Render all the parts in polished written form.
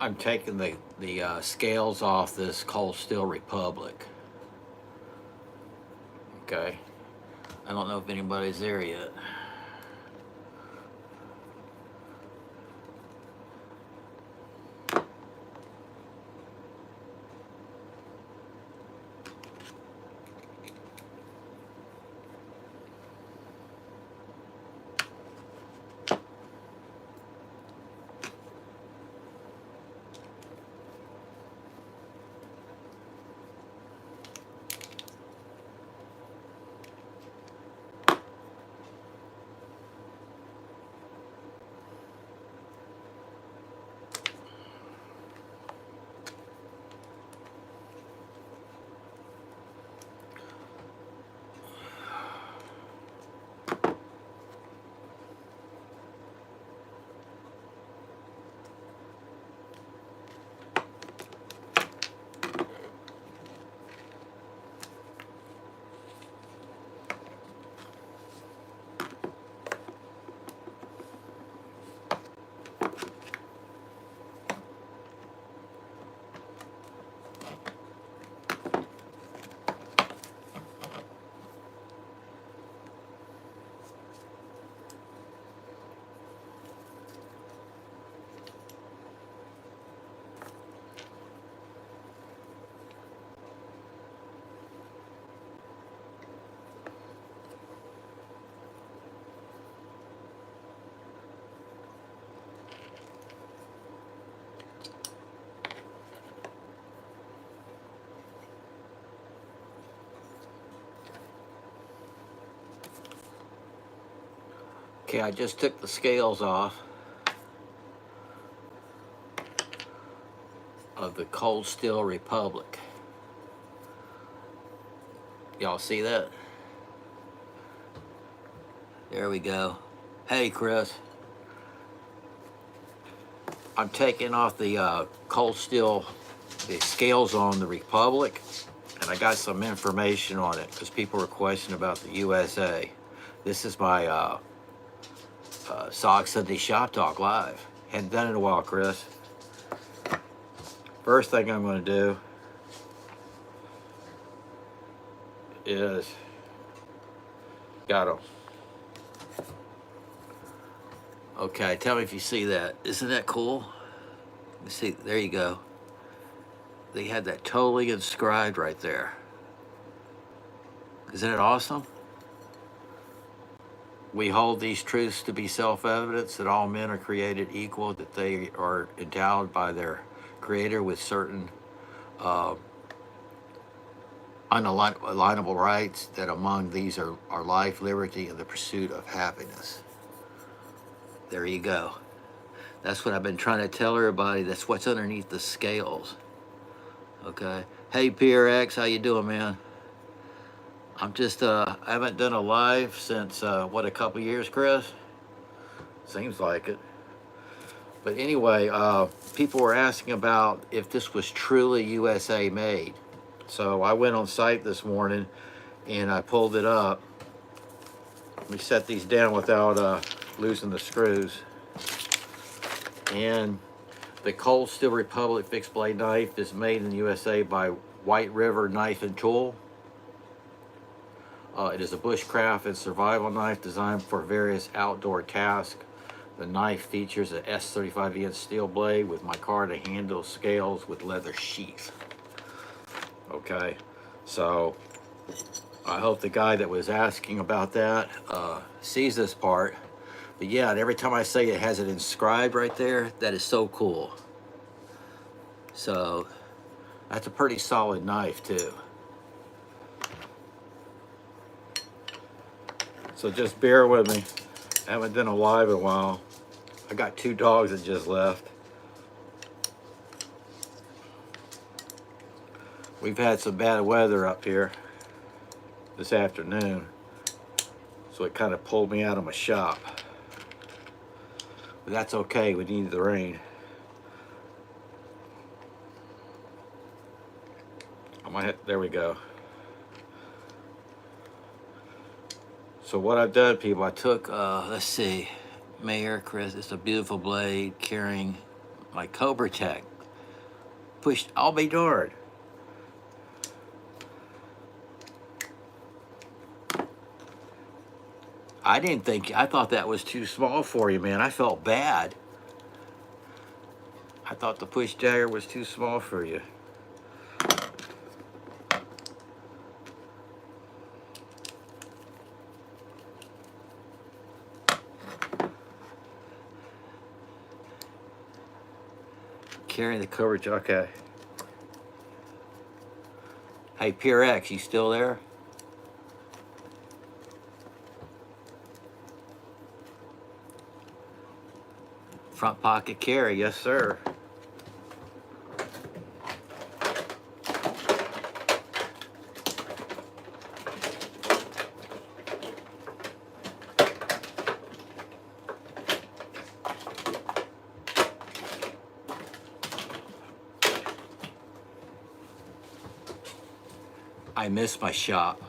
I'm taking the scales off this Cold Steel Republic. Okay. I don't know if anybody's there yet. Okay, I just took the scales off of the Cold Steel Republic. Y'all see that? There we go. Hey, Chris. I'm taking off the Cold Steel, the scales on the Republic, and I got some information on it because people were questioning about the USA. This is my Sog Sunday Shop Talk Live. Hadn't done it in a while, Chris. First thing I'm going to do is got them. Okay, tell me if you see that. Isn't that cool? You see, there you go. They had that totally inscribed right there. Isn't it awesome? We hold these truths to be self-evident, that all men are created equal, that they are endowed by their Creator with certain unalienable rights, that among these are life, liberty, and the pursuit of happiness. There you go. That's what I've been trying to tell everybody. That's what's underneath the scales. Okay. Hey, PRX, how you doing, man? I'm just, I haven't done a live since, what, a couple years, Chris? Seems like it. But anyway, people were asking about if this was truly USA made. So I went on site this morning and I pulled it up. Let me set these down without losing the screws. And the Cold Steel Republic fixed blade knife is made in the USA by White River Knife and Tool. It is a bushcraft and survival knife designed for various outdoor tasks. The knife features a S35 steel blade with micarta handle, scales with leather sheath. Okay, so I hope the guy that was asking about that sees this part. But yeah, and every time I say it has it inscribed right there, that is so cool. So that's a pretty solid knife too. So just bear with me. I haven't done a live in a while. I got 2 dogs that just left. We've had some bad weather up here this afternoon, so it kind of pulled me out of my shop. But that's okay, we need the rain. I might have, there we go. So what I've done, people, I took, let's see, Mayor Chris, it's a beautiful blade carrying my Cobra Tech Pushed, I'll be darned. I thought that was too small for you, man. I felt bad. I thought the push dagger was too small for you. Carrying the coverage, okay. Hey, Pier X, you still there? Front pocket carry, yes sir. I miss my shop.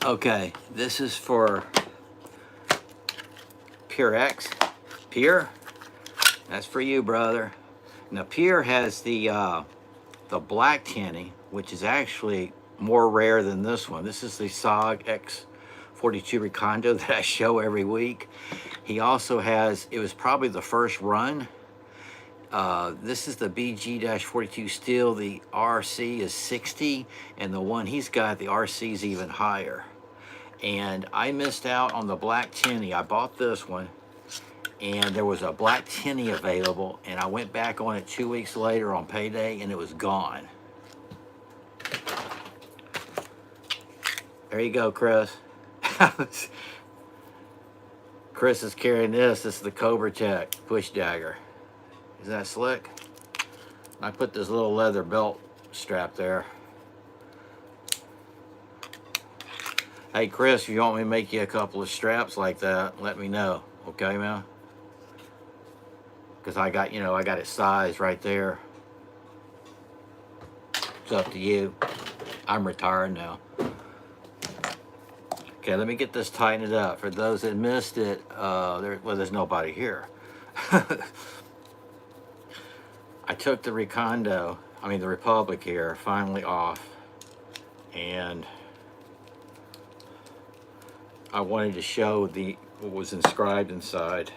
Okay, this is for Pier X. Pier, that's for you, brother. Now, Pier has the black tinny, which is actually more rare than this one. This is the SOG X42 Recondo that I show every week. He also has, it was probably the first run. This is the BG-42 steel. The RC is 60, and the one he's got, the RC is even higher. And I missed out on the black tinny. I bought this one, and there was a black tinny available, and I went back on it 2 weeks later on payday, and it was gone. There you go, Chris. Chris is carrying this. This is the Cobra Tech push dagger. Isn't that slick? I put this little leather belt strap there. Hey, Chris, if you want me to make you a couple of straps like that, let me know. Okay, man? Because I got, I got it sized right there. It's up to you. I'm retired now. Okay, let me get this tightened up. For those that missed it, there's nobody here. I took the the Republic here, finally off. And I wanted to show what was inscribed inside.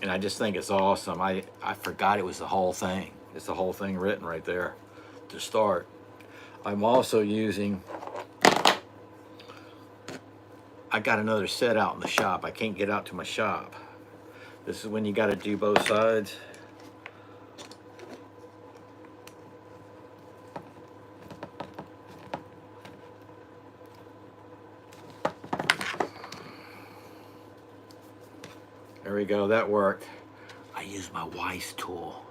And I just think it's awesome. I forgot it was the whole thing. It's the whole thing written right there to start. I'm also using, I got another set out in the shop. I can't get out to my shop. This is when you got to do both sides. There we go, that worked. I use my Weiss tool.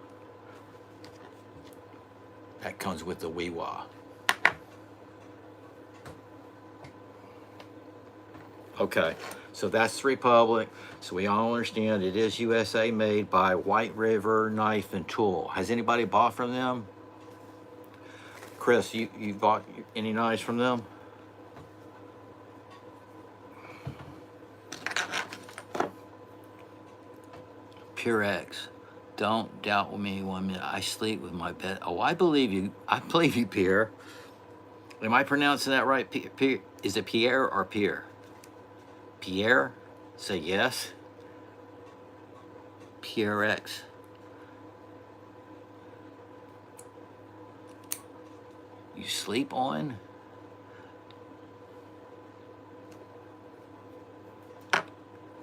That comes with the Weewa. Okay, so that's the Republic. So we all understand it is USA made by White River Knife and Tool. Has anybody bought from them? Chris, you bought any knives from them? Pure X. Don't doubt me 1 minute. I sleep with my bed. Oh, I believe you. I believe you, Pierre. Am I pronouncing that right? Pierre? Is it Pierre or Pierre? Pierre? Say yes. Pierre X. You sleep on?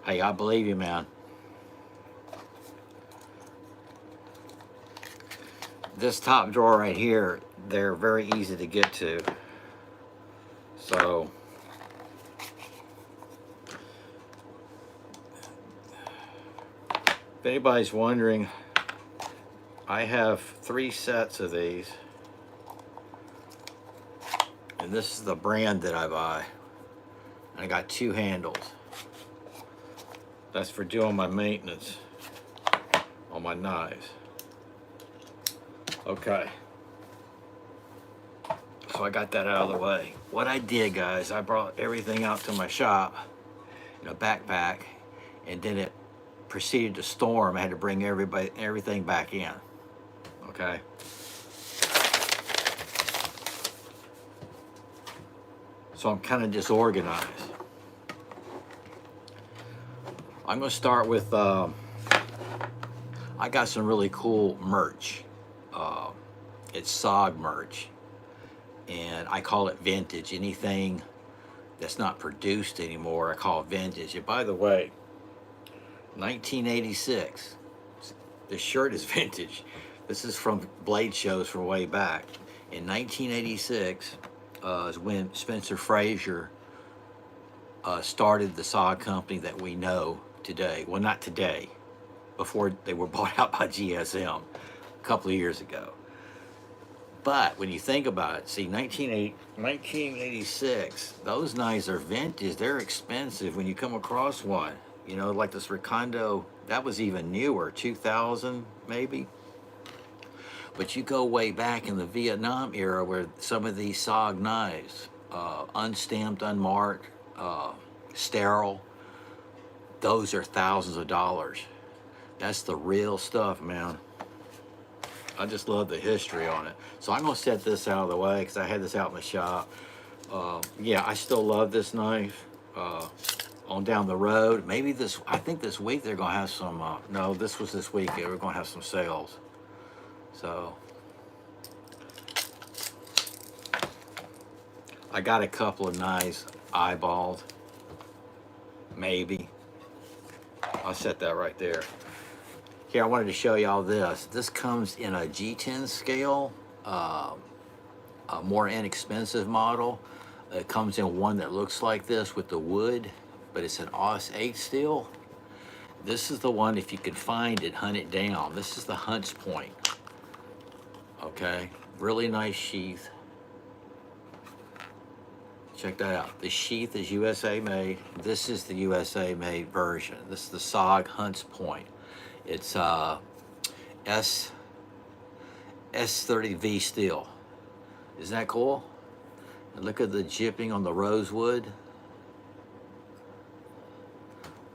Hey, I believe you, man. This top drawer right here, they're very easy to get to. So if anybody's wondering, I have 3 sets of these. And this is the brand that I buy. And I got 2 handles. That's for doing my maintenance on my knives. Okay. So I got that out of the way. What I did, guys, I brought everything out to my shop in a backpack, and then it proceeded to storm. I had to bring everything back in. Okay. So I'm kind of disorganized. I'm going to start with, I got some really cool merch. It's SOG merch. And I call it vintage. Anything that's not produced anymore, I call it vintage. And by the way, 1986, this shirt is vintage. This is from blade shows from way back. In 1986 is when Spencer Frazier started the SOG company that we know today. Well, not today, before they were bought out by GSM a couple of years ago. But when you think about it, see, 1986, those knives are vintage. They're expensive when you come across one. You know, like this Recondo, that was even newer, 2000 maybe. But you go way back in the Vietnam era where some of these SOG knives, unstamped, unmarked, sterile, those are thousands of dollars. That's the real stuff, man. I just love the history on it. So I'm going to set this out of the way because I had this out in the shop. Yeah, I still love this knife. On down the road, maybe I think this week they're going to have some, no, this was this week. They were going to have some sales. So I got a couple of knives eyeballed. Maybe. I'll set that right there. Here, I wanted to show y'all this. This comes in a G10 scale, a more inexpensive model. It comes in one that looks like this with the wood, but it's an AUS 8 steel. This is the one, if you can find it, hunt it down. This is the Hunts Point. Okay, really nice sheath. Check that out. The sheath is USA made. This is the USA made version. This is the SOG Hunts Point. It's S30V steel. Isn't that cool? And look at the jipping on the rosewood.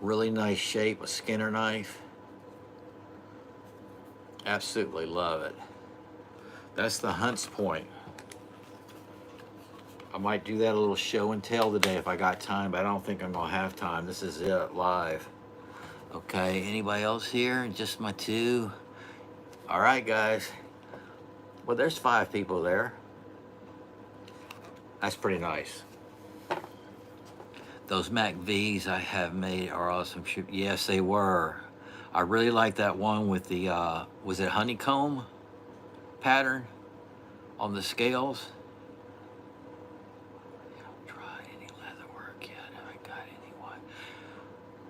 Really nice shape, a Skinner knife. Absolutely love it. That's the Hunts Point. I might do that a little show and tell today if I got time, but I don't think I'm gonna have time. This is it, live. Okay, anybody else here? Just my two? All right, guys. Well, there's 5 people there. That's pretty nice. Those Mac V's I have made are awesome. Yes, they were. I really like that one with the, was it honeycomb pattern on the scales?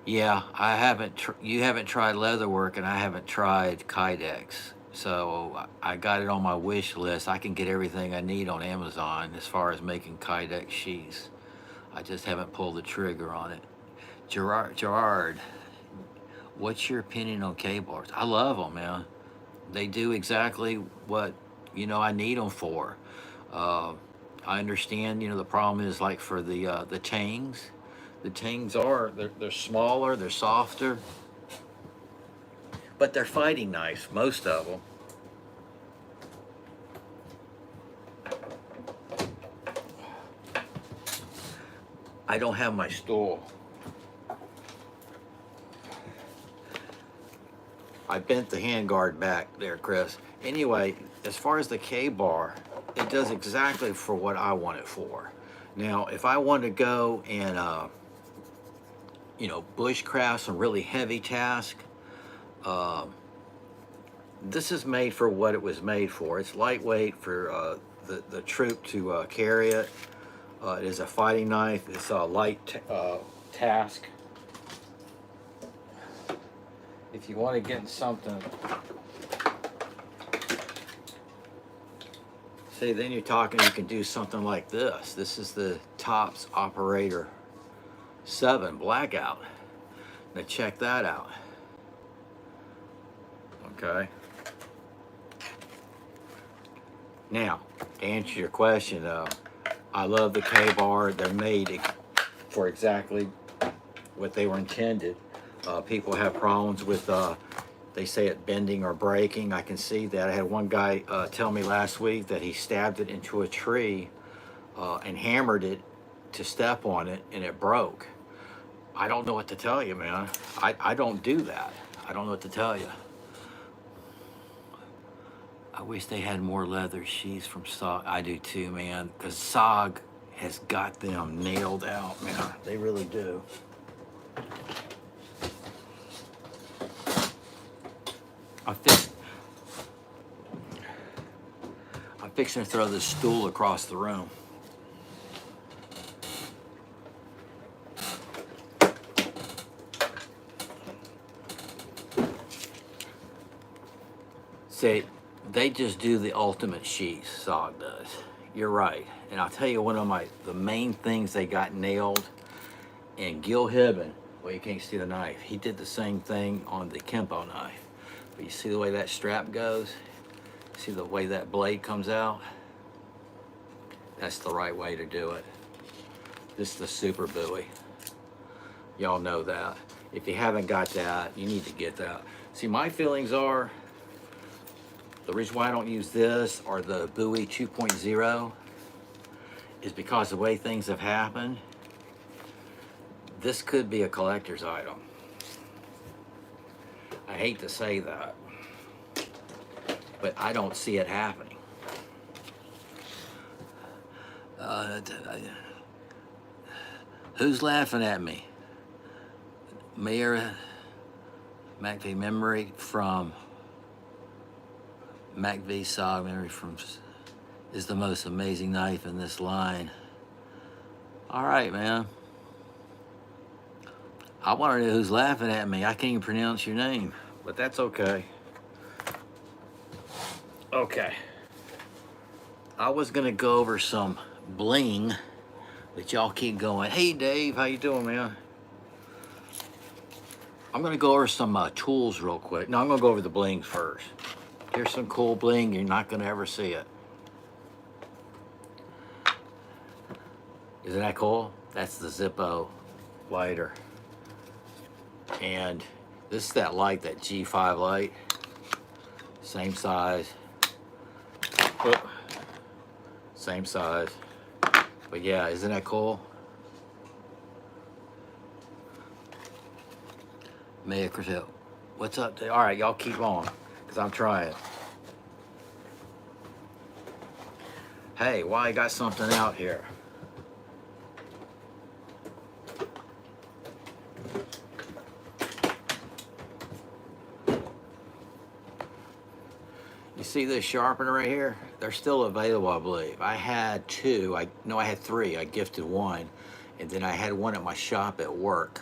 Yeah, I haven't. You haven't tried leatherwork, and I haven't tried Kydex. So I got it on my wish list. I can get everything I need on Amazon as far as making Kydex sheaths. I just haven't pulled the trigger on it. Gerard, what's your opinion on K-bars? I love them, man. They do exactly what I need them for. I understand. The problem is like for the tangs. The tangs they're smaller, they're softer, but they're fighting knives, most of them. I don't have my stool. I bent the handguard back there, Chris. Anyway, as far as the K-bar, it does exactly for what I want it for. Now, if I want to go and bushcraft, some really heavy task. This is made for what it was made for. It's lightweight for the troop to carry it. It is a fighting knife. It's a light task. If you want to get something, see, then you're talking, you can do something like this. This is the Tops Operator 7 Blackout. Now check that out. Okay. Now, to answer your question though, I love the K-bar. They're made for exactly what they were intended. People have problems with, they say it bending or breaking. I can see that. I had one guy tell me last week that he stabbed it into a tree and hammered it to step on it, and it broke. I don't know what to tell you, man. I don't do that. I don't know what to tell you. I wish they had more leather sheaths from SOG. I do too, man, because SOG has got them nailed out, man. They really do. I'm fixing to throw this stool across the room. See, they just do the ultimate sheath, SOG does. You're right. And I'll tell you one of the main things they got nailed, and Gil Hibben, well, you can't see the knife. He did the same thing on the Kempo knife. But you see the way that strap goes? See the way that blade comes out? That's the right way to do it. This is the super buoy. Y'all know that. If you haven't got that, you need to get that. See, my feelings are, the reason why I don't use this or the buoy 2.0 is because the way things have happened, this could be a collector's item. I hate to say that, but I don't see it happening. Who's laughing at me? Mayor MacV Memory from MacV SOG Memory from is the most amazing knife in this line. All right, man. I want to know who's laughing at me. I can't even pronounce your name, but that's okay. Okay. I was gonna go over some bling, but y'all keep going. Hey, Dave, how you doing, man? I'm gonna go over some tools real quick. No, I'm gonna go over the bling first. Here's some cool bling. You're not gonna ever see it. Isn't that cool? That's the Zippo lighter. And this is that light, that G5 light. Same size. Oh, same size. But yeah, isn't that cool? Maya Crisel. What's up there? All right, y'all keep on, because I'm trying. Hey, why I got something out here? You see this sharpener right here? They're still available, I believe. I had two. I had three. I gifted one, and then I had one at my shop at work.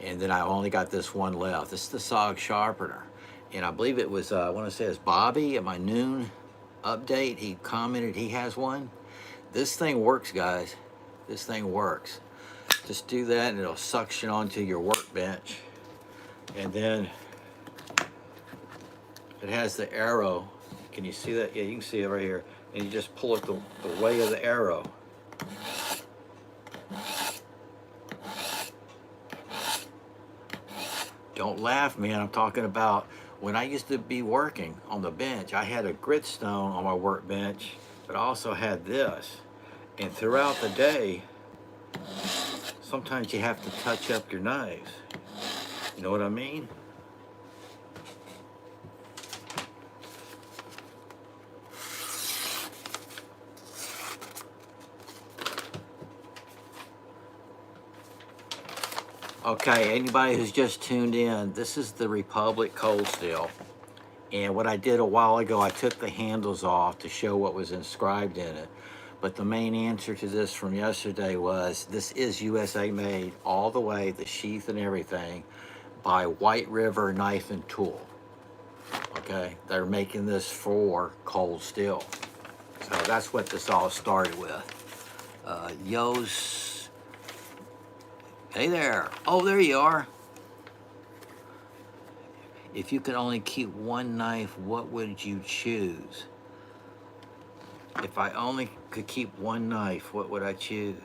And then I only got this one left. This is the SOG sharpener. And I believe it was, I want to say it's Bobby at my noon update. He commented he has one. This thing works, guys. This thing works. Just do that and it'll suction onto your workbench. And then it has the arrow. Can you see that? Yeah, you can see it right here. And you just pull it the way of the arrow. Don't laugh, man. I'm talking about when I used to be working on the bench. I had a gritstone on my workbench, but I also had this. And throughout the day, sometimes you have to touch up your knives. You know what I mean? Okay, anybody who's just tuned in, this is the Republic Cold Steel. And what I did a while ago, I took the handles off to show what was inscribed in it. But the main answer to this from yesterday was, this is USA made all the way, the sheath and everything, by White River Knife and Tool. Okay, they're making this for cold steel. So that's what this all started with. Yo's. Hey there. Oh, there you are. If you could only keep one knife, what would you choose? If I only could keep one knife, what would I choose?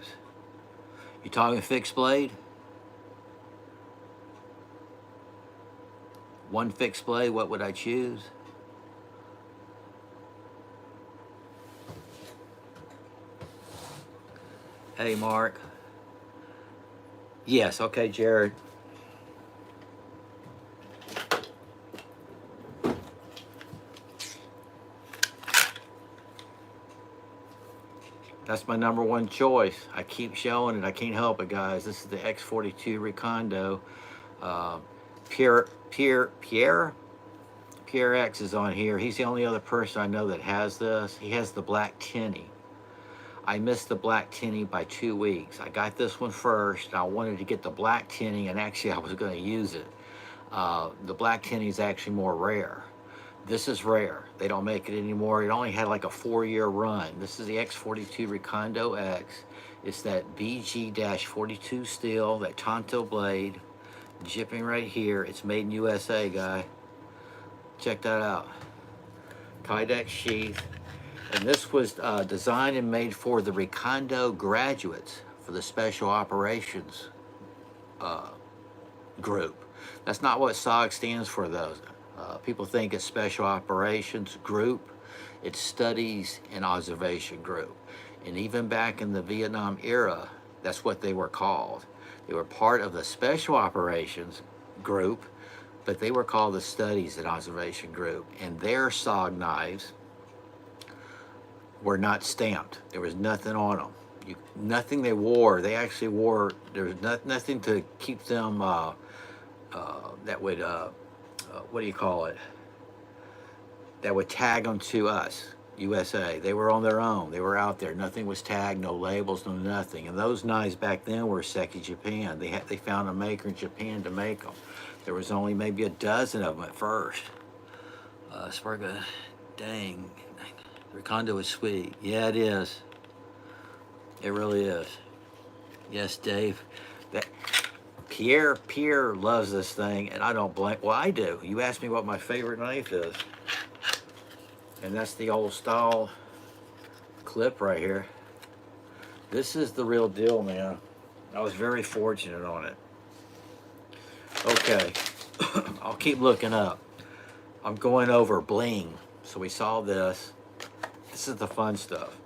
You talking fixed blade? One fixed blade, what would I choose? Hey, Mark. Yes, okay, Jared. That's my number one choice. I keep showing it. I can't help it, guys. This is the X42 Recondo. Pierre X is on here. He's the only other person I know that has this. He has the black tinny. I missed the black tinny by 2 weeks. I got this one first. I wanted to get the black tinny, and actually I was going to use it. The black tinny is actually more rare. This is rare. They don't make it anymore. It only had like a 4-year run. This is the X42 Recondo X. It's that BG-42 steel, that Tonto blade, jipping right here. It's made in USA, guy. Check that out. Kydex sheath. And this was designed and made for the Recondo graduates for the Special Operations group. That's not what SOG stands for, though. People think it's Special Operations Group. It's Studies and Observation Group. And even back in the Vietnam era, that's what they were called. They were part of the Special Operations Group, but they were called the Studies and Observation Group. And their SOG knives were not stamped. There was nothing on them. Nothing they wore. They actually wore, there was nothing to keep them that would, what do you call it? That would tag them to us, USA. They were on their own. They were out there. Nothing was tagged, no labels, no nothing. And those knives back then were Seki Japan. They found a maker in Japan to make them. There was only maybe a dozen of them at first. Sparga, dang. Recondo is sweet. Yeah, it is. It really is. Yes, Dave. Pierre loves this thing, and I don't blame. Well, I do. You asked me what my favorite knife is, and that's the old style clip right here. This is the real deal, man. I was very fortunate on it. Okay, I'll keep looking up. I'm going over bling. So we saw this. This is the fun stuff.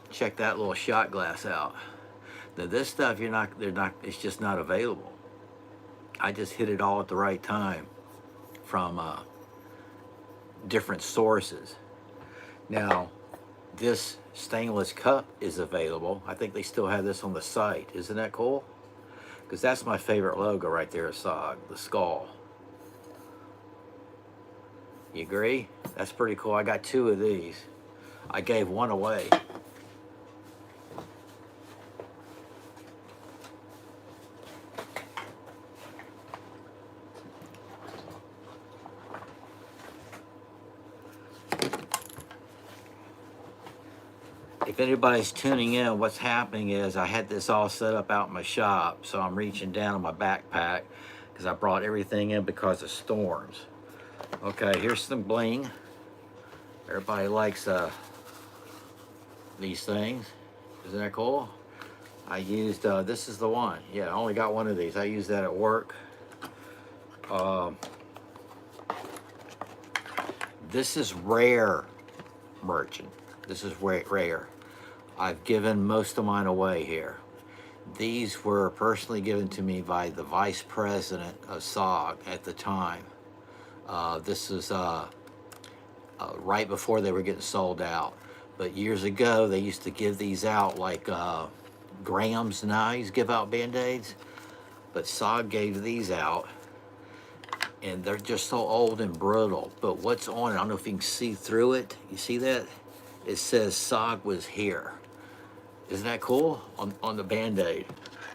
Check that little shot glass out. Now this stuff, it's just not available. I just hit it all at the right time from different sources. Now, this stainless cup is available. I think they still have this on the site. Isn't that cool? Because that's my favorite logo right there at SOG, the skull. You agree? That's pretty cool. I got 2 of these. I gave one away. If anybody's tuning in, what's happening is I had this all set up out in my shop, so I'm reaching down in my backpack because I brought everything in because of storms. Okay, here's some bling. Everybody likes these things. Isn't that cool? I used, this is the one. Yeah, I only got one of these. I used that at work. This is rare, merchant. This is rare. I've given most of mine away here. These were personally given to me by the vice president of SOG at the time. This is right before they were getting sold out. But years ago, they used to give these out like Graham's knives give out Band-Aids. But SOG gave these out. And they're just so old and brittle. But what's on it, I don't know if you can see through it. You see that? It says SOG was here. Isn't that cool? On the Band-Aid.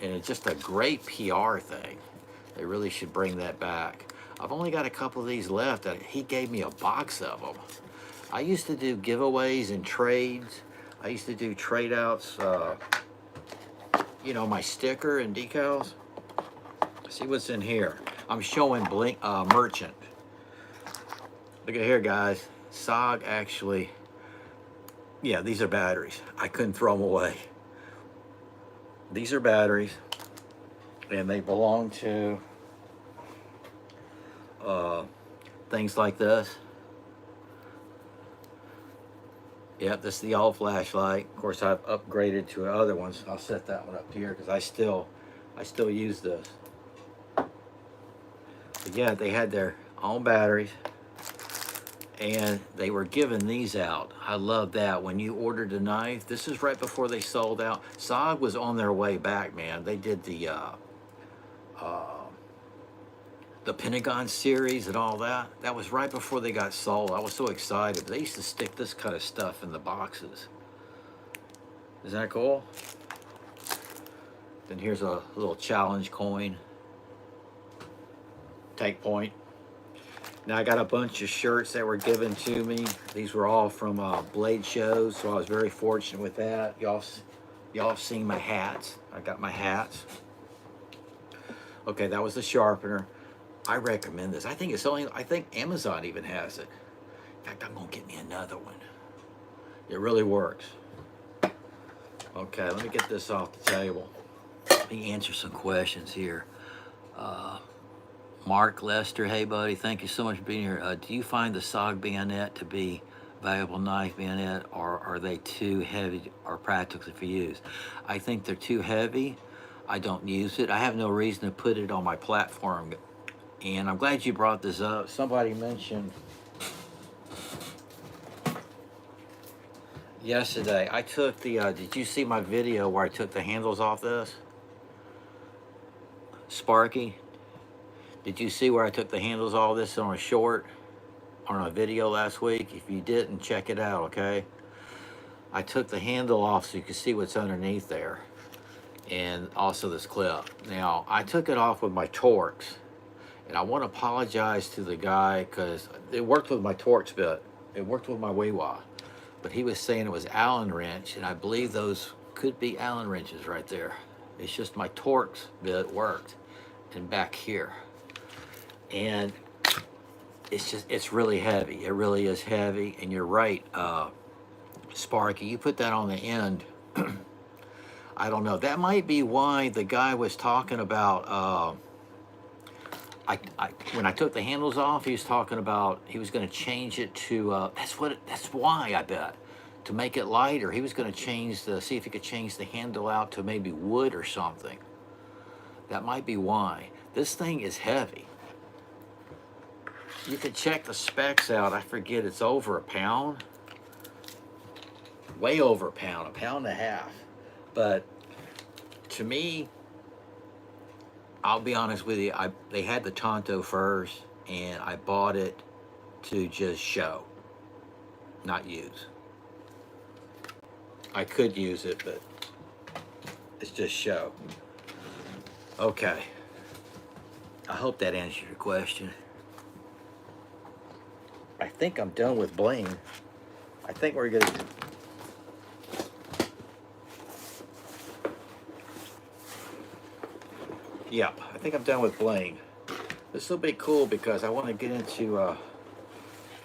And it's just a great PR thing. They really should bring that back. I've only got a couple of these left. He gave me a box of them. I used to do giveaways and trades. I used to do trade outs, you know, my sticker and decals. See what's in here. I'm showing Blink Merchant. Look at here, guys. SOG actually, yeah, these are batteries. I couldn't throw them away. These are batteries, and they belong to things like this. Yep, this is the old flashlight. Of course, I've upgraded to other ones. I'll set that one up here because I still use this. But yeah, they had their own batteries, and they were giving these out. I love that. When you ordered a knife, this is right before they sold out. SOG was on their way back, man. They did the Pentagon series and all that. That was right before they got sold. I was so excited. They used to stick this kind of stuff in the boxes. Isn't that cool? Then here's a little challenge coin. Take point. Now I got a bunch of shirts that were given to me. These were all from blade shows, so I was very fortunate with that. Y'all have seen my hats. I got my hats. Okay, that was the sharpener. I recommend this. I think Amazon even has it. In fact, I'm gonna get me another one. It really works. Okay, let me get this off the table. Let me answer some questions here. Mark Lester, hey buddy, thank you so much for being here. Do you find the SOG bayonet to be a valuable knife bayonet, or are they too heavy or practical for use? I think they're too heavy. I don't use it. I have no reason to put it on my platform. And I'm glad you brought this up. Somebody mentioned yesterday, I took the, did you see my video where I took the handles off this? Sparky, did you see where I took the handles off this on a short, on a video last week? If you didn't, check it out, okay? I took the handle off so you can see what's underneath there. And also this clip. Now, I took it off with my Torx. And I want to apologize to the guy because it worked with my Torx bit. It worked with my Weewa. But he was saying it was Allen wrench, and I believe those could be Allen wrenches right there. It's just my Torx bit worked. And back here. And it's really heavy. It really is heavy. And you're right, Sparky, you put that on the end. I don't know. That might be why the guy was talking about, when I took the handles off, he was talking about he was going to change it to, that's why I bet, to make it lighter. He was going to see if he could change the handle out to maybe wood or something. That might be why. This thing is heavy. You can check the specs out. I forget, it's over a pound. Way over a pound and a half. But to me, I'll be honest with you, they had the Tonto first, and I bought it to just show, not use. I could use it, but it's just show. Okay. I hope that answered your question. I think I'm done with bling. I think we're gonna... Yeah, I think I'm done with bling. This will be cool because I want to get into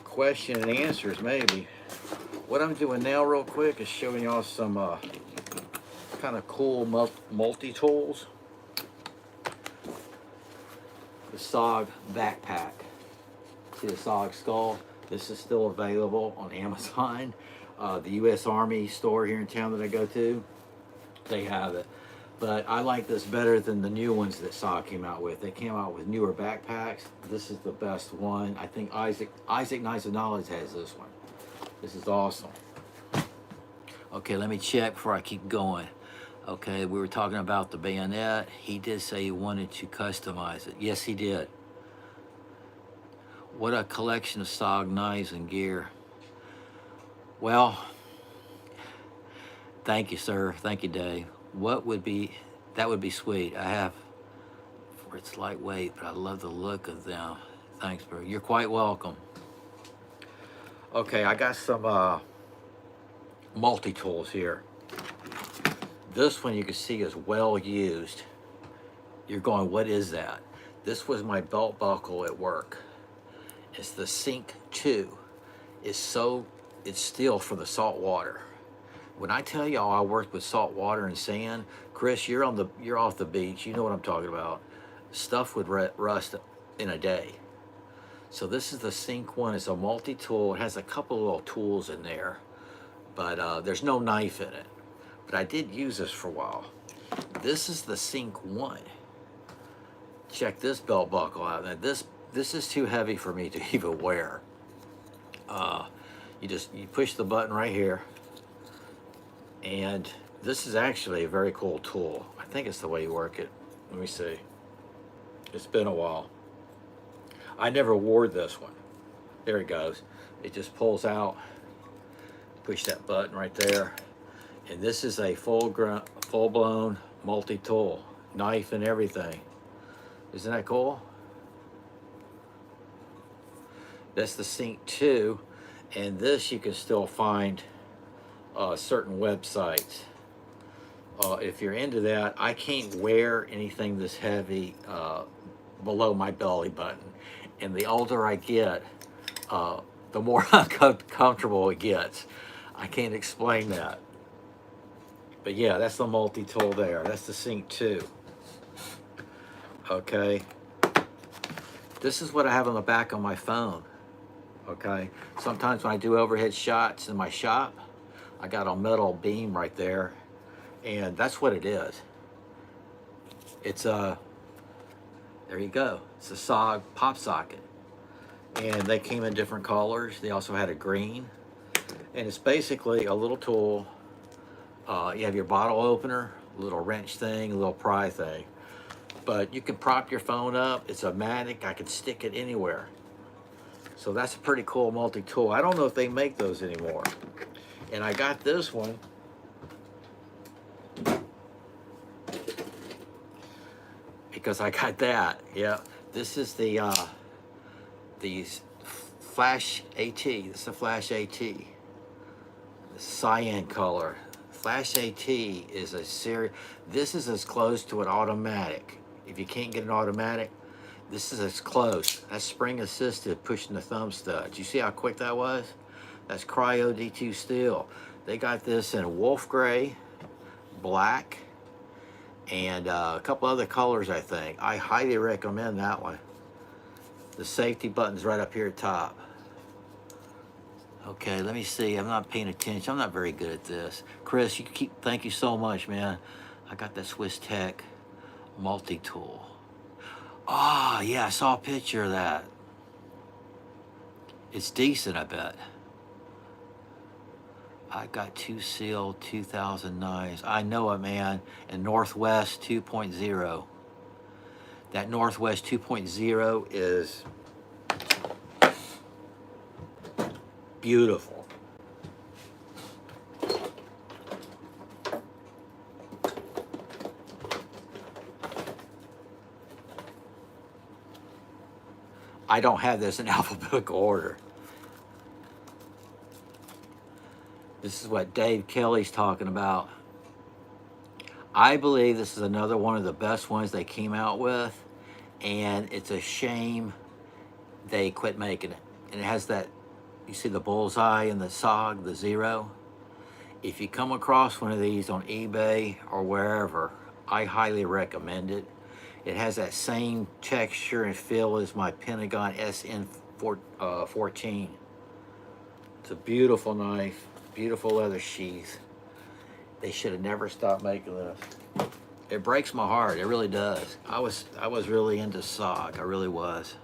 question and answers maybe. What I'm doing now real quick is showing y'all some kind of cool multi-tools. The SOG backpack. See the SOG skull? This is still available on Amazon. The U.S. Army store here in town that I go to, they have it. But I like this better than the new ones that SOG came out with. They came out with newer backpacks. This is the best one. I think Isaac Knights of Knowledge has this one. This is awesome. Okay, let me check before I keep going. Okay, we were talking about the bayonet. He did say he wanted to customize it. Yes, he did. What a collection of SOG knives and gear. Well, thank you, sir. Thank you, Dave. That would be sweet. I have, for it's lightweight, but I love the look of them. Thanks, bro. You're quite welcome. Okay, I got some multi-tools here. This one you can see is well used. You're going, what is that? This was my belt buckle at work. It's the Sink 2. It's still from the salt water. When I tell y'all I worked with salt water and sand, Chris, you're off the beach. You know what I'm talking about. Stuff would rust in a day. So this is the Sink 1. It's a multi-tool. It has a couple of little tools in there, but there's no knife in it. But I did use this for a while. This is the Sink 1. Check this belt buckle out. Now this is too heavy for me to even wear. You push the button right here, and this is actually a very cool tool. I think it's the way you work it. Let me see. It's been a while. I never wore this one. There it goes. It just pulls out. Push that button right there, and this is a full-blown multi-tool, knife and everything. Isn't that cool? That's the Sink 2, and this you can still find certain websites. If you're into that, I can't wear anything this heavy below my belly button, and the older I get, the more uncomfortable it gets. I can't explain that. But yeah, that's the multi-tool there. That's the Sink 2. Okay. This is what I have on the back of my phone. Okay. Sometimes when I do overhead shots in my shop, I got a metal beam right there, and that's what it is. It's there you go. It's a SOG pop socket, and they came in different colors. They also had a green, and it's basically a little tool. You have your bottle opener, a little wrench thing, a little pry thing, but you can prop your phone up. It's a matic. I can stick it anywhere. So that's a pretty cool multi-tool. I don't know if they make those anymore. And I got this one because I got that. Yeah, this is the Flash AT. This is a Flash AT. The cyan color. Flash AT is a series. This is as close to an automatic. If you can't get an automatic, this is as close. That's spring assisted pushing the thumb studs. You see how quick that was? That's Cryo D2 steel. They got this in wolf gray, black, and a couple other colors, I think. I highly recommend that one. The safety button's right up here at top. Okay, let me see. I'm not paying attention. I'm not very good at this. Chris, thank you so much, man. I got that Swiss Tech multi-tool. Ah, yeah, I saw a picture of that. It's decent, I bet. I got 2 Seal 2009s. I know it, man. And Northwest 2.0. That Northwest 2.0 is beautiful. I don't have this in alphabetical order. This is what Dave Kelly's talking about. I believe this is another one of the best ones they came out with, and it's a shame they quit making it. And it has that, you see the bullseye and the SOG, the 0. If you come across one of these on eBay or wherever, I highly recommend it. It has that same texture and feel as my Pentagon SN14. It's a beautiful knife, beautiful leather sheath. They should have never stopped making this. It breaks my heart. It really does. I was really into SOG. I really was.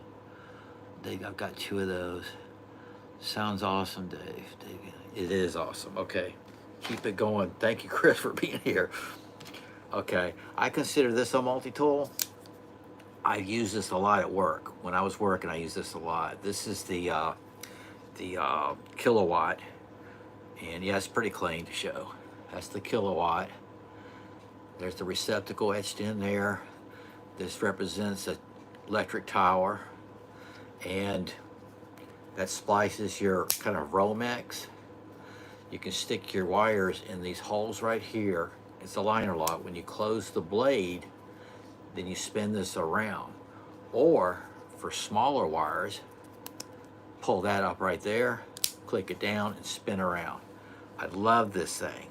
I've got 2 of those. Sounds awesome, Dave. It is awesome. Okay, keep it going. Thank you, Chris, for being here. Okay, I consider this a multi-tool. I use this a lot at work. When I was working, I used this a lot. This is the kilowatt, and yeah, it's pretty clean to show. That's the kilowatt. There's the receptacle etched in there. This represents an electric tower, and that splices your kind of Romex. You can stick your wires in these holes right here. It's a liner lock. When you close the blade, then you spin this around. Or for smaller wires, pull that up right there, click it down, and spin around. I love this thing.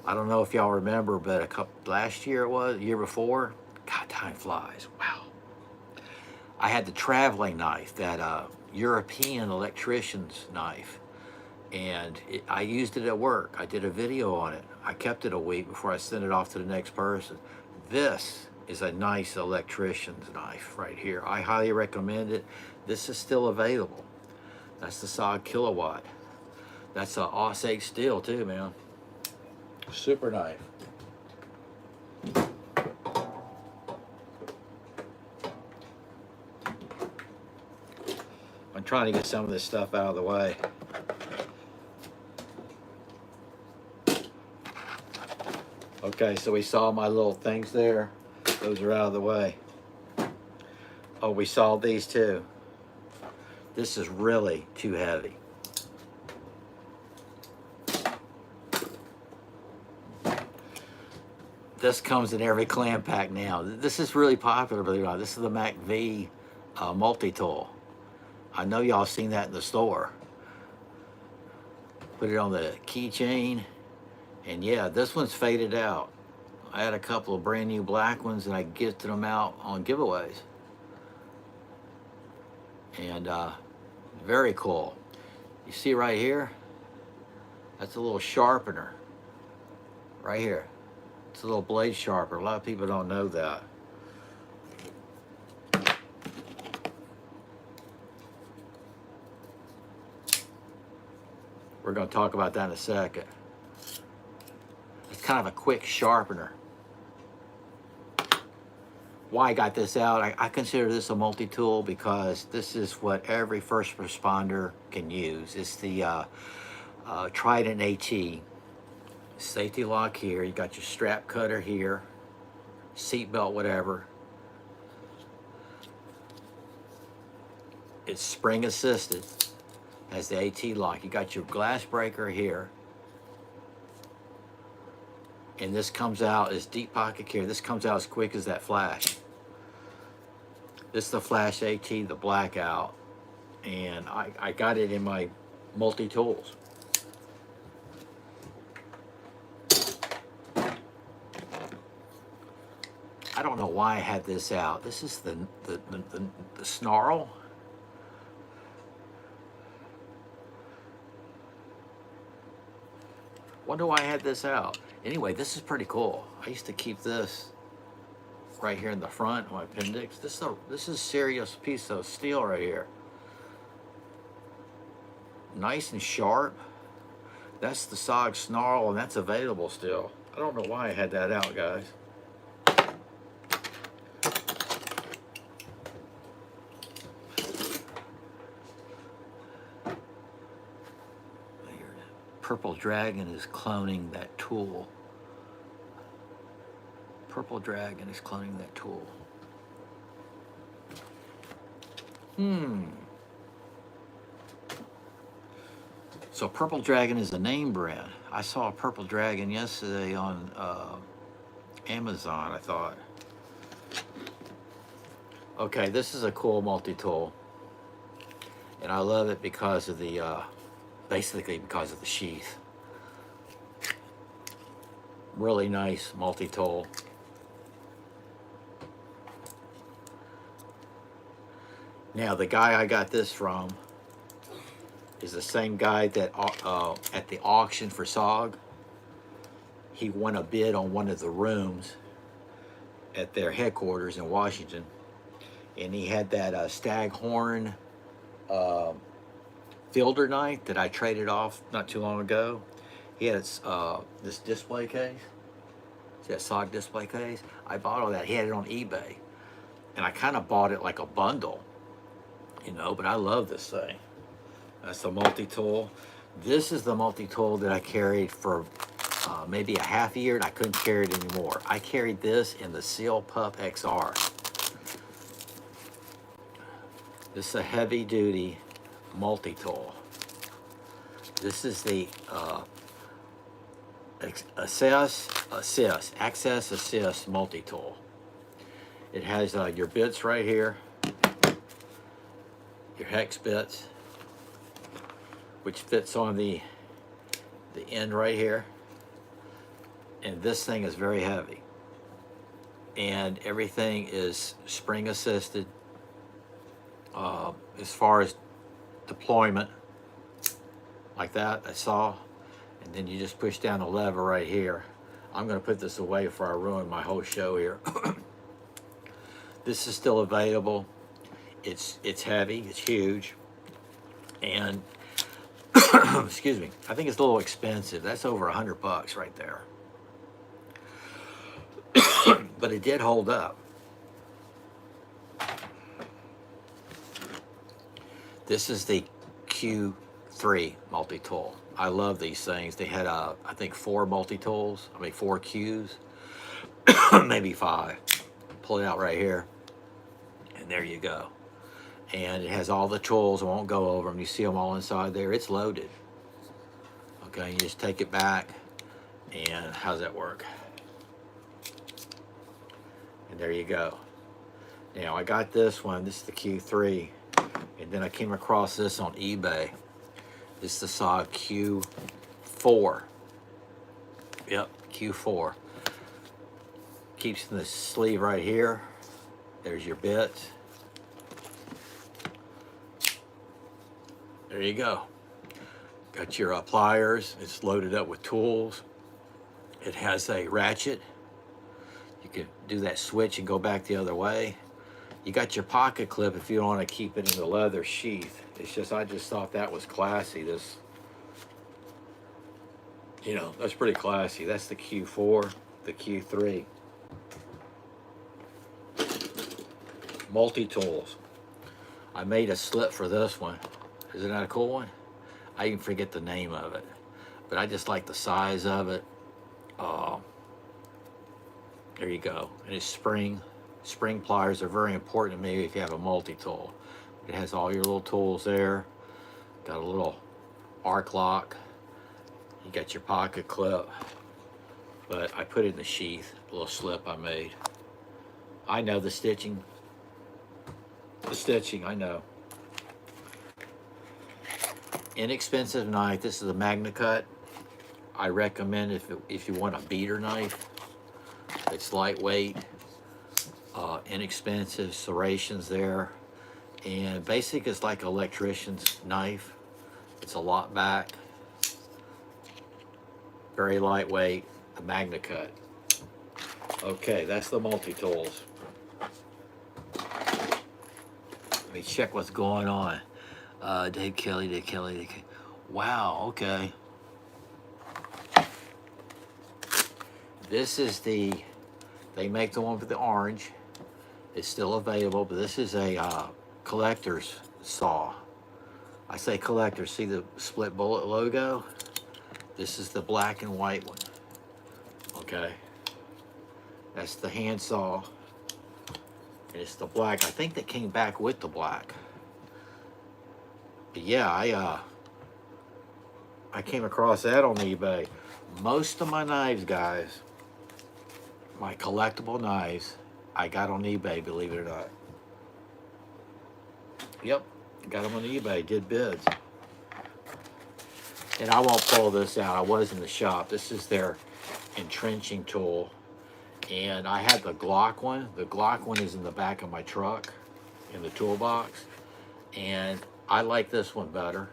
I don't know if y'all remember, but last year it was, the year before, God, time flies. Wow. I had the traveling knife, that European electrician's knife, and I used it at work. I did a video on it. I kept it a week before I sent it off to the next person. This is a nice electrician's knife right here. I highly recommend it. This is still available. That's the SOG Kilowatt. That's a Aus 8 steel too, man. Super knife. I'm trying to get some of this stuff out of the way. Okay, so we saw my little things there. Those are out of the way. Oh, we saw these too. This is really too heavy. This comes in every clam pack now. This is really popular, believe it or not. This is the Mac V multi-tool. I know y'all seen that in the store. Put it on the keychain. And yeah, this one's faded out. I had a couple of brand new black ones and I gifted them out on giveaways. And very cool. You see right here? That's a little sharpener. Right here. It's a little blade sharpener. A lot of people don't know that. We're going to talk about that in a second. It's kind of a quick sharpener. Why I got this out, I consider this a multi-tool because this is what every first responder can use. It's the Trident AT. Safety lock here. You got your strap cutter here, seat belt, whatever. It's spring assisted. Has the AT lock. You got your glass breaker here. And this comes out as deep pocket care. This comes out as quick as that flash. This is the Flash AT, the blackout. And I got it in my multi-tools. I don't know why I had this out. This is the snarl. Wonder why I had this out. Anyway, this is pretty cool. I used to keep this right here in the front of my appendix. This is a serious piece of steel right here. Nice and sharp. That's the SOG snarl, and that's available still. I don't know why I had that out, guys. Purple Dragon is cloning that tool. Purple Dragon is cloning that tool. So Purple Dragon is a name brand. I saw a Purple Dragon yesterday on Amazon, I thought. Okay, this is a cool multi-tool. And I love it because of the basically because of the sheath. Really nice multi-tool. Now the guy I got this from is the same guy that at the auction for SOG, he won a bid on one of the rooms at their headquarters in Washington, and he had that Staghorn fielder knife that I traded off not too long ago. He had this display case. See that SOG display case? I bought all that. He had it on eBay. And I kind of bought it like a bundle, you know, but I love this thing. That's the multi-tool. This is the multi-tool that I carried for maybe a half a year, and I couldn't carry it anymore. I carried this in the Seal Pup XR. This is a heavy-duty multi-tool. This is the Access Assist multi-tool. It has your bits right here. your hex bits, which fits on the end right here. And this thing is very heavy. And everything is spring assisted. As far as deployment, like that, I saw. And then you just push down the lever right here. I'm going to put this away before I ruin my whole show here. This is still available. It's heavy, it's huge, and excuse me, I think it's a little expensive. That's over $100 right there. But it did hold up. This is the Q3 multi-tool. I love these things. They had, I think, 4 multi-tools. I mean, 4 Qs, maybe 5. Pull it out right here, and there you go. And it has all the tools. I won't go over them. You see them all inside there. It's loaded. Okay, you just take it back, and how's that work? And there you go. Now, I got this one. This is the Q3. And then I came across this on eBay. This is the SOG Q4. Yep, Q4. Keeps in the sleeve right here. There's your bits. There you go. Got your pliers. It's loaded up with tools. It has a ratchet. You can do that switch and go back the other way. You got your pocket clip if you don't want to keep it in the leather sheath. It's just, I just thought that was classy. This, you know, that's pretty classy. That's the Q4, the Q3. Multi-tools. I made a slip for this one. Isn't that a cool one? I even forget the name of it, but I just like the size of it. There you go. And it's spring. Spring pliers are very important to me if you have a multi-tool. It has all your little tools there. Got a little arc lock. You got your pocket clip. But I put it in the sheath, a little slip I made. I know the stitching. The stitching, I know. Inexpensive knife. This is a Magna Cut. I recommend if you want a beater knife. It's lightweight, inexpensive, serrations there, and basic is like an electrician's knife. It's a lot back, very lightweight, a Magna Cut. Okay, that's the multi-tools. Let me check what's going on. Dave Kelly. Wow, okay. This is they make the one with the orange. It's still available, but this is a collector's saw. I say collector, see the split bullet logo? This is the black and white one, okay? That's the hand saw. And it's the black. I think that came back with the black. But yeah, I came across that on eBay. Most of my knives, guys, my collectible knives, I got on eBay, believe it or not. Yep, got them on eBay, did bids. And I won't pull this out. I was in the shop. This is their entrenching tool. And I had the Glock one. The Glock one is in the back of my truck in the toolbox. And I like this one better.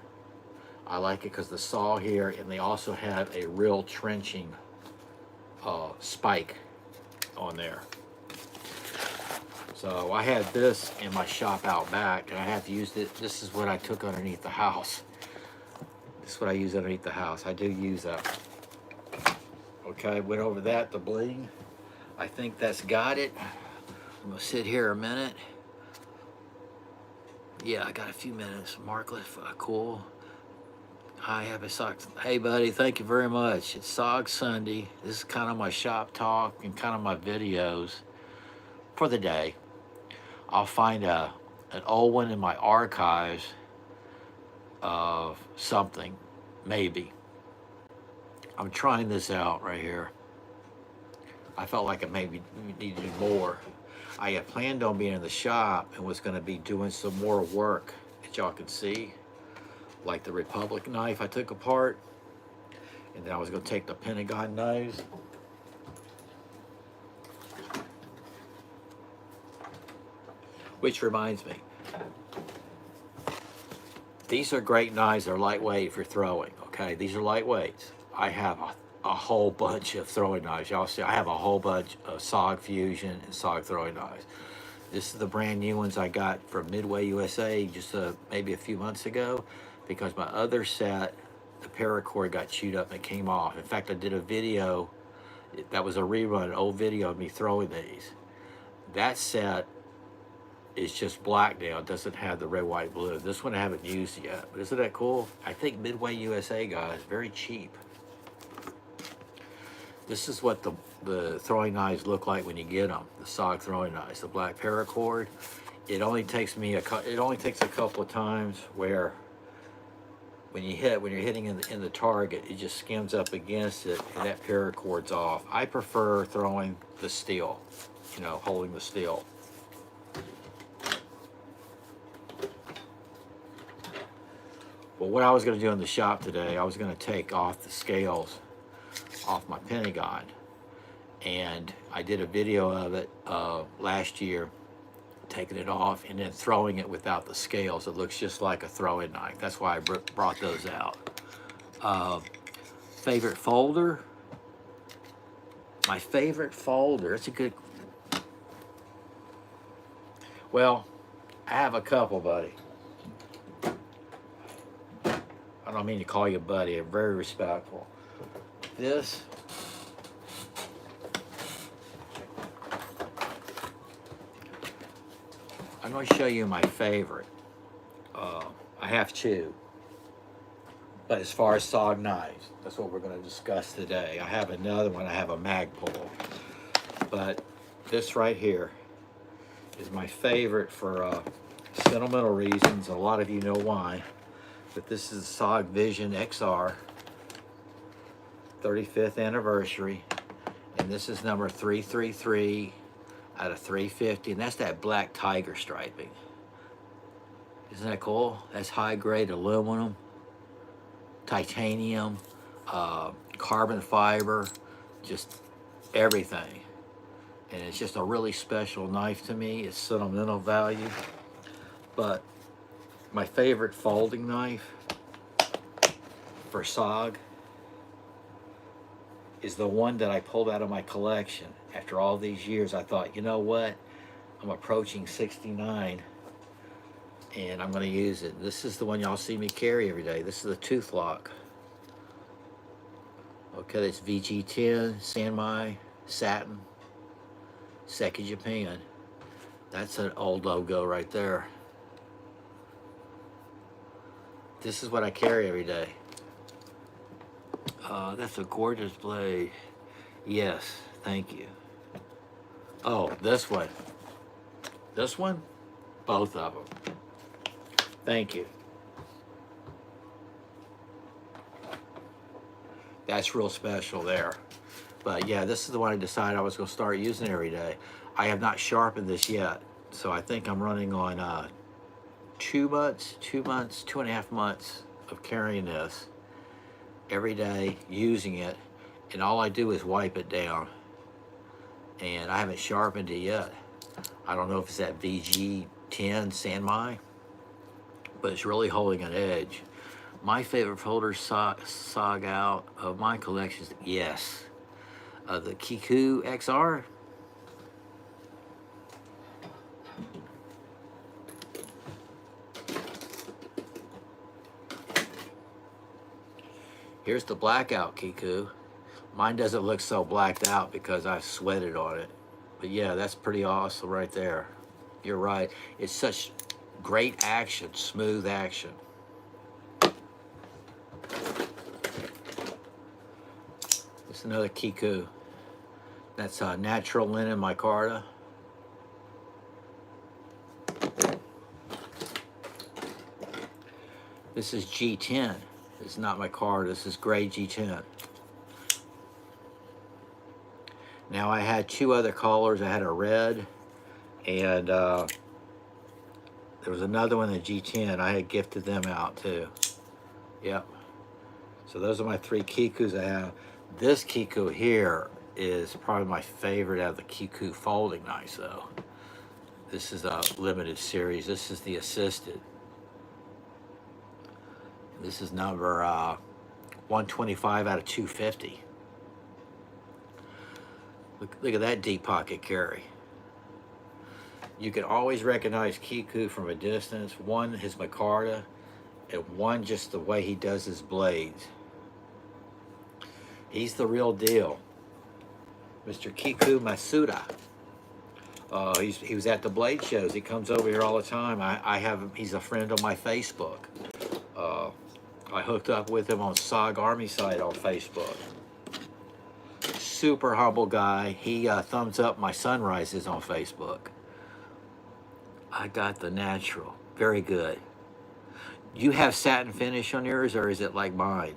I like it because the saw here, and they also have a real trenching spike on there. So I had this in my shop out back, and I have used it. This is what I took underneath the house. This is what I use underneath the house. I do use that. Okay, went over that, the bling. I think that's got it. I'm gonna sit here a minute. Yeah, I got a few minutes. Markless, cool. Hi, happy SOG. Hey, buddy, thank you very much. It's SOG Sunday. This is kind of my shop talk and kind of my videos for the day. I'll find an old one in my archives of something, maybe. I'm trying this out right here. I felt like it maybe needed to do more. I had planned on being in the shop and was going to be doing some more work that y'all can see, like the Republic knife I took apart, and then I was going to take the Pentagon knives. Which reminds me, these are great knives. They're lightweight for throwing, okay? These are lightweights. I have a whole bunch of throwing knives. Y'all see, I have a whole bunch of SOG Fusion and SOG throwing knives. This is the brand new ones I got from Midway USA just maybe a few months ago, because my other set, the paracord got chewed up and it came off. In fact, I did a video, that was a rerun, an old video of me throwing these. That set is just black now. It doesn't have the red, white, blue. This one I haven't used yet, but isn't that cool? I think Midway USA, guys, very cheap. This is what the throwing knives look like when you get them. The SOG throwing knives, the black paracord. It only takes a couple of times where when you're hitting in the target, it just skims up against it and that paracord's off. I prefer throwing the steel, you know, holding the steel. Well, what I was going to do in the shop today, I was going to take off the scales off my Pentagon, and I did a video of it last year, taking it off and then throwing it without the scales. It looks just like a throwing knife. That's why I brought those out. Favorite folder? My favorite folder, it's a good, well, I have a couple, buddy. I don't mean to call you buddy, I'm very respectful. This, I'm going to show you my favorite. I have two, but as far as SOG knives, that's what we're going to discuss today. I have another one, I have a Magpul, but this right here is my favorite for sentimental reasons. A lot of you know why. But this is the SOG Vision XR 35th anniversary, and this is number 333 out of 350, and that's that black tiger striping. Isn't that cool? That's high grade aluminum, titanium, carbon fiber, just everything. And it's just a really special knife to me. It's sentimental value. But my favorite folding knife for SOG is the one that I pulled out of my collection. After all these years, I thought, you know what? I'm approaching 69 and I'm going to use it. This is the one y'all see me carry every day. This is the Tooth Lock. Okay, that's VG10, Sanmai, Satin, Seki Japan. That's an old logo right there. This is what I carry every day. That's a gorgeous blade. Yes, thank you. Oh, this one. This one? Both of them. Thank you. That's real special there. But yeah, this is the one I decided I was going to start using every day. I have not sharpened this yet, so I think I'm running on 2 months, 2.5 months of carrying this every day, using it, and all I do is wipe it down. And I haven't sharpened it yet. I don't know if it's that VG10 Sanmai, but it's really holding an edge. My favorite folder SOG out of my collections, yes, the Kiku XR. Here's the blackout Kiku. Mine doesn't look so blacked out because I've sweated on it. But yeah, that's pretty awesome right there. You're right. It's such great action, smooth action. It's another Kiku. That's natural linen micarta. This is G10. It's not micarta. This is gray G10. Now I had two other colors. I had a red and There was another one, the G10. I had gifted them out too. Yep. So those are my 3 Kikus I have. This Kiku here is probably my favorite out of the Kiku folding knives though. This is a limited series. This is the assisted. This is number 125 out of 250. Look at that deep pocket carry. You can always recognize Kiku from a distance. One, his micarta, and one, just the way he does his blades. He's the real deal. Mr. Kiku Masuda. He was at the blade shows. He comes over here all the time. I have him. He's a friend on my Facebook. I hooked up with him on SOG Army site on Facebook. Super humble guy. He thumbs up my sunrises on Facebook. I got the natural. Very good. You have satin finish on yours, or is it like mine?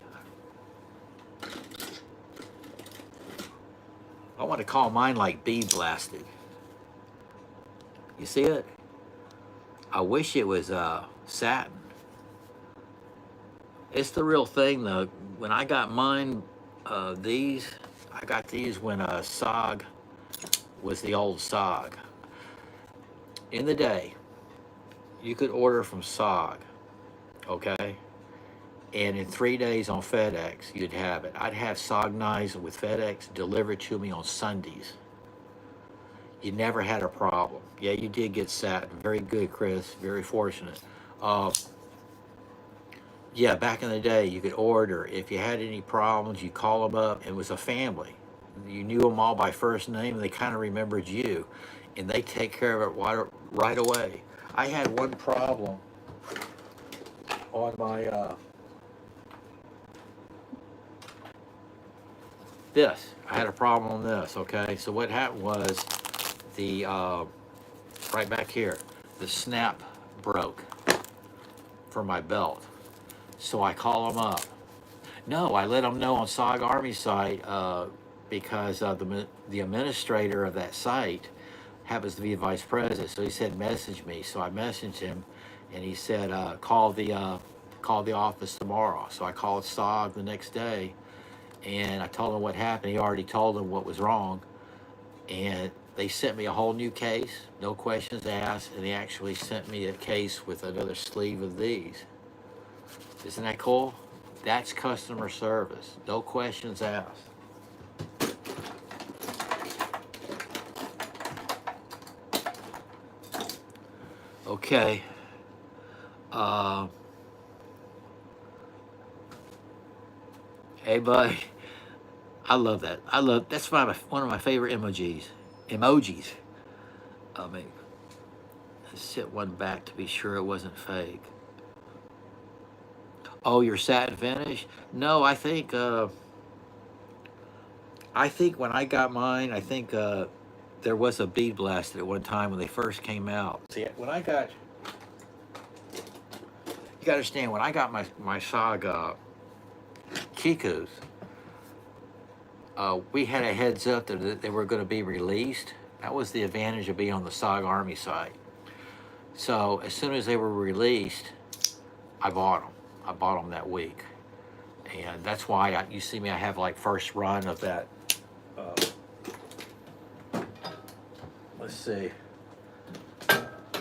I want to call mine like bead blasted. You see it? I wish it was satin. It's the real thing though. When I got mine, I got these when SOG was the old SOG. In the day, you could order from SOG, okay? And in 3 days on FedEx, you'd have it. I'd have SOG knives with FedEx delivered to me on Sundays. You never had a problem. Yeah, you did get satin. Very good, Chris. Very fortunate. Yeah, back in the day, you could order. If you had any problems, you call them up. It was a family. You knew them all by first name. They kind of remembered you, and they take care of it right away. I had one problem on my this. I had a problem on this. Okay, so what happened was the right back here, the snap broke for my belt. So I call them up. No, I let them know on SOG Army site because the administrator of that site happens to be a vice president. So he said, message me. So I messaged him, and he said, call the office tomorrow. So I called SOG the next day, and I told him what happened. He already told them what was wrong, and they sent me a whole new case, no questions asked, and they actually sent me a case with another sleeve of these. Isn't that cool? That's customer service. No questions asked. Okay. Hey, buddy. I love that. That's one of my favorite emojis. I mean, let's sit one back to be sure it wasn't fake. Oh, your satin finish? No, I think when I got mine, I think there was a bead blasted at one time when they first came out. See, you got to understand, when I got my SOG Kikus, we had a heads up that they were going to be released. That was the advantage of being on the SOG Army site. So as soon as they were released, I bought them. I bought them that week, and that's why you see me. I have like first run of that. Let's see.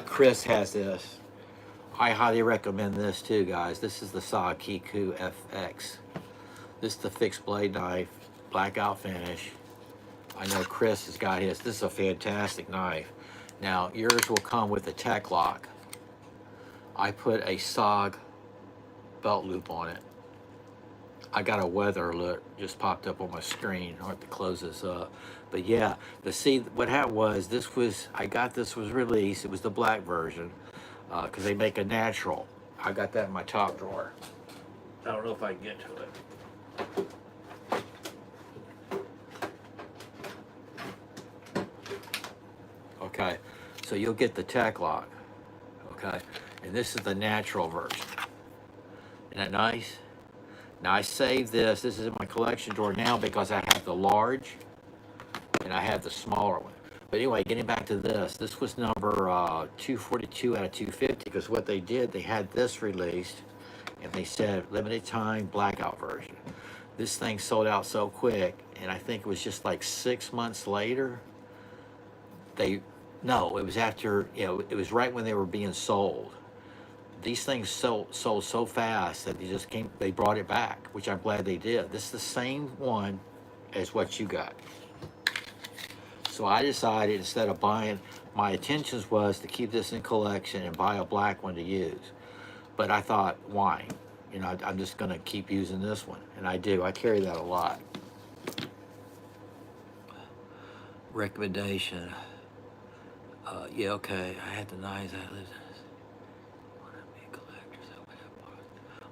Chris has this. I highly recommend this too, guys. This is the SOG Kiku FX. This is the fixed blade knife, blackout finish. I know Chris has got his. This is a fantastic knife. Now yours will come with a tech lock. I put a SOG belt loop on it. I got a weather alert just popped up on my screen. I have to close this up. But yeah, what happened was this was released. It was the black version because they make a natural. I got that in my top drawer. I don't know if I can get to it. Okay, so you'll get the tech lock. Okay, and this is the natural version. Isn't that nice? Now I saved this. This is in my collection drawer now because I have the large and I have the smaller one. But anyway, getting back to this, this was number 242 out of 250, because what they did, they had this released, and they said limited time blackout version. This thing sold out so quick, and I think it was just like 6 months later. They, no, it was after, it was right when they were being sold. These things sold so fast that they brought it back, which I'm glad they did. This is the same one as what you got. So I decided, instead of buying, my intentions was to keep this in collection and buy a black one to use. But I thought, why? I'm just gonna keep using this one. And I do, I carry that a lot. Recommendation. Yeah, okay, I had the knives I lived in.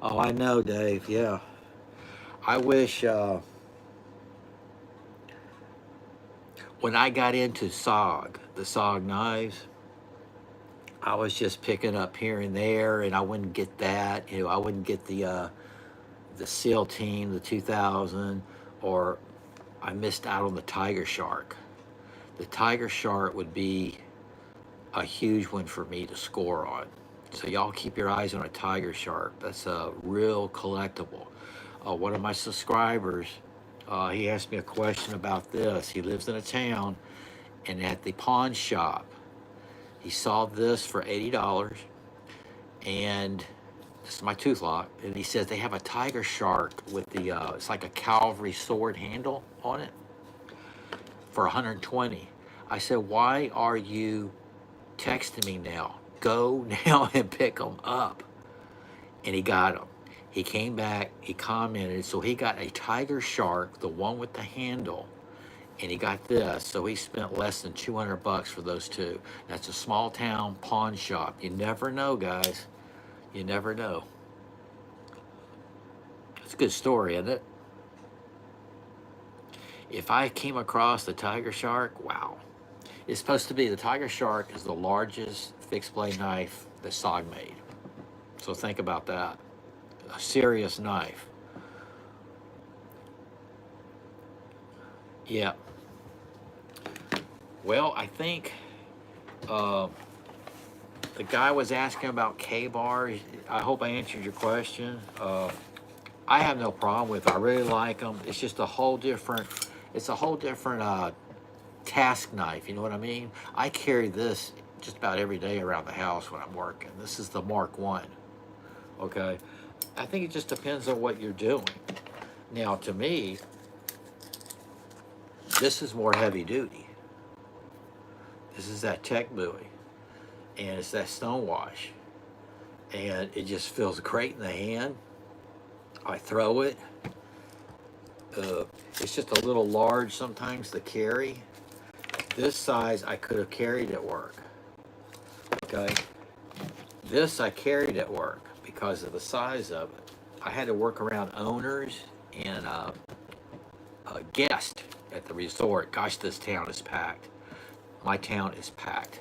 Oh, I know, Dave, yeah. I wish, when I got into the SOG knives, I was just picking up here and there, and I wouldn't get that. I wouldn't get the SEAL Team, the 2000, or I missed out on the Tiger Shark. The Tiger Shark would be a huge one for me to score on. So y'all keep your eyes on a Tiger Shark. That's a real collectible. One of my subscribers, he asked me a question about this. He lives in a town, and at the pawn shop, he saw this for $80, and this is my tooth lock, and he says they have a Tiger Shark with the, it's like a cavalry sword handle on it for $120. I said, why are you texting me now? Go now and pick them up. And he got them. He came back, he commented, so he got a Tiger Shark, the one with the handle, and he got this, so he spent less than $200 for those two. That's a small town pawn shop. You never know, guys. You never know. It's a good story, isn't it? If I came across the Tiger Shark, wow. It's supposed to be, the Tiger Shark is the largest fixed blade knife that SOG made. So think about that. A serious knife. Yeah. Well, I think the guy was asking about K-bars. I hope I answered your question. I have no problem with it. I really like them. It's just a whole different, task knife, you know what I mean? I carry this just about every day around the house when I'm working. This is the Mark 1, okay? I think it just depends on what you're doing. Now, to me, this is more heavy duty. This is that tech buoy, and it's that stonewash, and it just feels great in the hand. I throw it. It's just a little large sometimes to carry. This size I could have carried at work, okay? This I carried at work because of the size of it. I had to work around owners and guests at the resort. Gosh, this town is packed. My town is packed.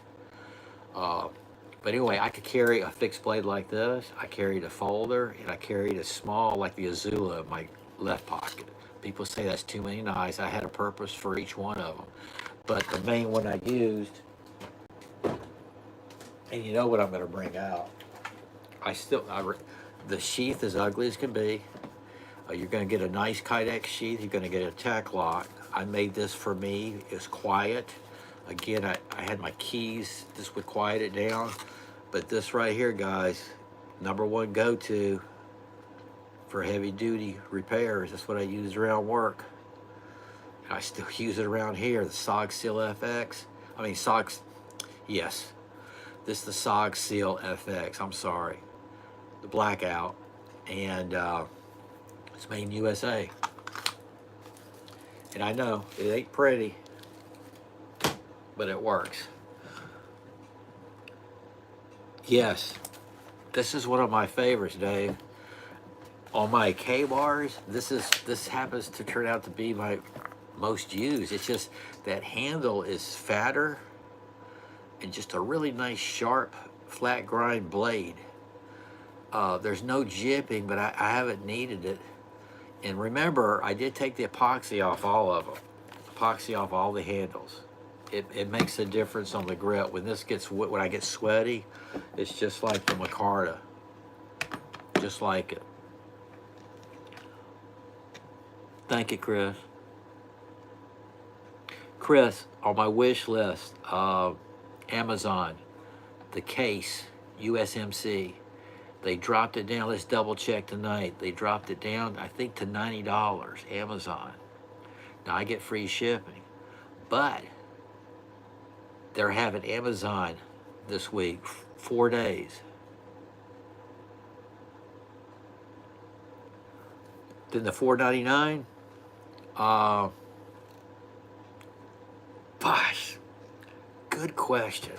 But anyway, I could carry a fixed blade like this. I carried a folder, and I carried a small, like the Azula, in my left pocket. People say that's too many knives. I had a purpose for each one of them. But the main one I used, and you know what I'm going to bring out. The sheath is ugly as can be. You're going to get a nice Kydex sheath. You're going to get a tack lock. I made this for me. It's quiet. Again, I had my keys. This would quiet it down. But this right here, guys, #1 go-to for heavy duty repairs. That's what I use around work. I still use it around here, the SOG Seal FX. I mean, yes. This is the SOG Seal FX, I'm sorry. The blackout. And it's made in USA. And I know, it ain't pretty, but it works. Yes, this is one of my favorites, Dave. On my K-bars, this happens to turn out to be my most used. It's just that handle is fatter and just a really nice sharp flat grind blade. There's no jipping, but I haven't needed it. And remember, I did take the epoxy off all of them. Epoxy off all the handles. it makes a difference on the grip. When this gets when I get sweaty, it's just like the micarta, just like it. Thank you, Chris. Chris, on my wish list, Amazon, the case, USMC. They dropped it down. Let's double check tonight. They dropped it down, I think, to $90. Amazon. Now I get free shipping, but they're having Amazon this week, 4 days. Then the $4.99. Gosh, good question.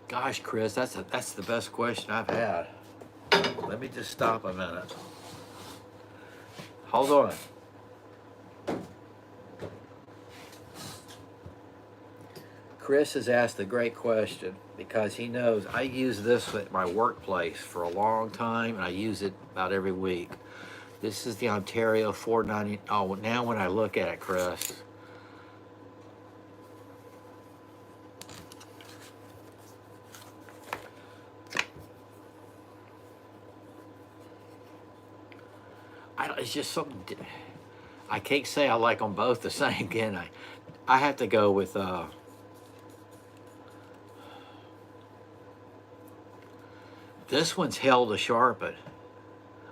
Gosh, Chris, that's the best question I've had. Let me just stop a minute. Hold on. Chris has asked a great question because he knows I use this at my workplace for a long time, and I use it about every week. This is the Ontario 490. Oh, now when I look at it, Chris, it's just something. I can't say I like them both the same, can I? I have to go with this one's hell to sharpen.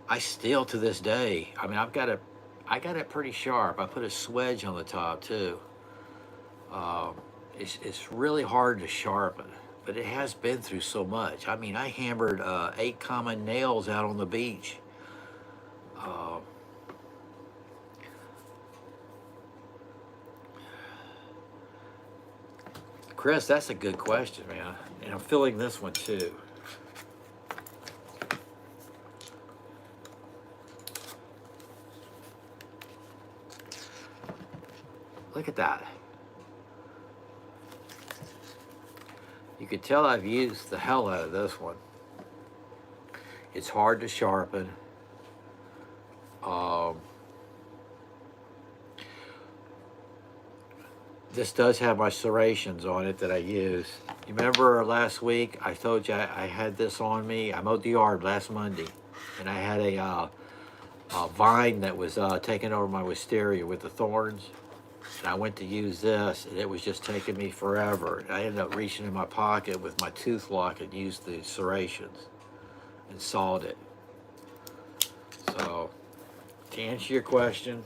I still, to this day, I mean, I got it pretty sharp. I put a swedge on the top too. It's really hard to sharpen, but it has been through so much. I mean, I hammered 8 common nails out on the beach. Chris, that's a good question, man. And I'm feeling this one too. Look at that. You could tell I've used the hell out of this one. It's hard to sharpen. This does have my serrations on it that I use. You remember last week I told you I had this on me? I mowed the yard last Monday, and I had a vine that was taking over my wisteria with the thorns. And I went to use this, and it was just taking me forever. I ended up reaching in my pocket with my tooth lock and used the serrations and sawed it. So, to answer your question,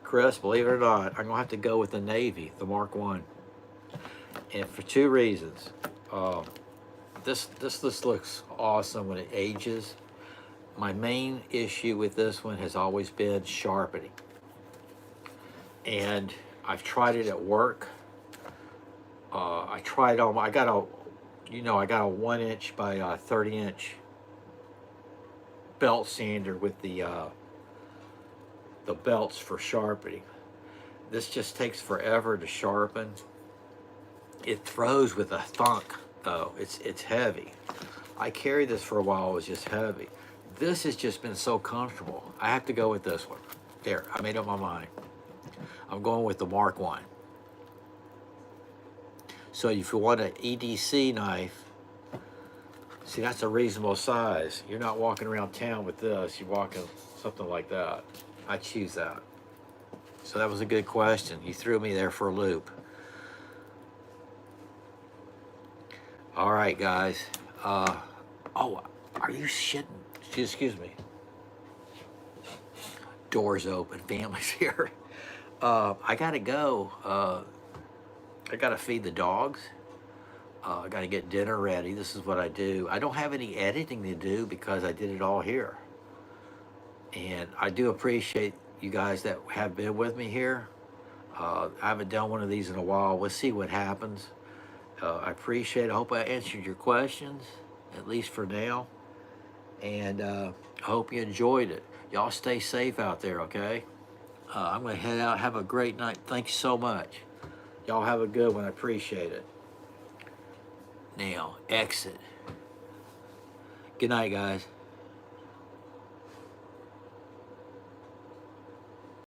Chris, believe it or not, I'm gonna have to go with the Navy, the Mark I, and for 2 reasons. This looks awesome when it ages. My main issue with this one has always been sharpening, and I've tried it at work. I tried on. I got a 1-inch by 30-inch belt sander with the belts for sharpening. This just takes forever to sharpen. It throws with a thunk though. It's heavy. I carried this for a while. It was just heavy. This has just been so comfortable. I have to go with this one. There, I made up my mind. I'm going with the Mark I. So if you want an EDC knife, see, that's a reasonable size. You're not walking around town with this. You're walking something like that. I choose that. So that was a good question. You threw me there for a loop. All right, guys. Oh, are you shitting? Excuse me. Doors open. Family's here. I gotta go. I gotta feed the dogs. I gotta get dinner ready. This is what I do. I don't have any editing to do because I did it all here. And I do appreciate you guys that have been with me here. I haven't done one of these in a while. We'll see what happens. I appreciate it. I hope I answered your questions, at least for now. And I hope you enjoyed it. Y'all stay safe out there, okay? I'm going to head out. Have a great night. Thanks so much. Y'all have a good one. I appreciate it. Now, exit. Good night, guys.